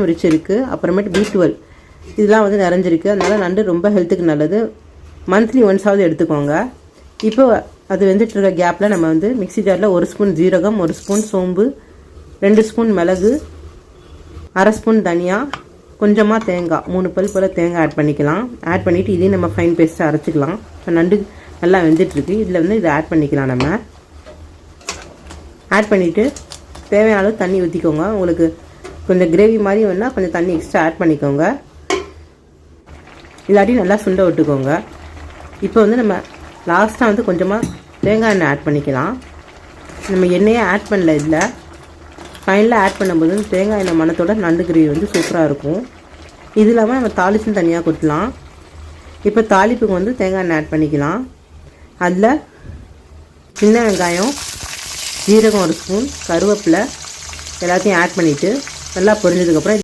Rich இருக்குது. அப்புறமேட்டு B12 இதெல்லாம் வந்து நிறைஞ்சிருக்கு. அதனால் நண்டு ரொம்ப ஹெல்த்துக்கு நல்லது. மந்த்லி ஒன்ஸாவது எடுத்துக்கோங்க. இப்போ அது வெந்துட்டு இருக்க கேப்பில் நம்ம வந்து மிக்ஸி ஜாரில் 1 ஸ்பூன் ஜீரகம், 1 ஸ்பூன் சோம்பு, 2 ஸ்பூன் மிளகு, அரை ஸ்பூன் தனியா, கொஞ்சமாக தேங்காய் 3 பல் போல் தேங்காய் ஆட் பண்ணிக்கலாம். ஆட் பண்ணிவிட்டு இதையும் நம்ம ஃபைன் பேஸ்ட்டாக அரைச்சிக்கலாம். இப்போ நண்டு நல்லா வெந்துட்டுருக்கு. இதில் வந்து இதை ஆட் பண்ணிக்கலாம். நம்ம ஆட் பண்ணிவிட்டு தேவையான அளவு தண்ணி ஊற்றிக்கோங்க. உங்களுக்கு கொஞ்சம் கிரேவி மாதிரி வேணால் கொஞ்சம் தண்ணி எக்ஸ்ட்ரா ஆட் பண்ணிக்கோங்க. இல்லாட்டி நல்லா சுண்ட விட்டுக்கோங்க. இப்போ வந்து நம்ம லாஸ்ட்டாக வந்து கொஞ்சமாக தேங்காய் எண்ணெய் ஆட் பண்ணிக்கலாம். நம்ம எண்ணெயே ஆட் பண்ணல. இதில் ஃபைனலாக ஆட் பண்ணும்போது தேங்காய் எண்ணெய் மணத்தோட நண்டு கிரேவி வந்து சூப்பராக இருக்கும். இது இல்லாமல் நம்ம தாளிச்சும் தனியாக கொட்டலாம். இப்போ தாளிப்புக்கு வந்து தேங்காய் எண்ணெய் ஆட் பண்ணிக்கலாம். அதில் சின்ன வெங்காயம், ஜீரகம் 1 ஸ்பூன், கருவேப்பிலை எல்லாத்தையும் ஆட் பண்ணிவிட்டு நல்லா பொரிஞ்சதுக்கப்புறம்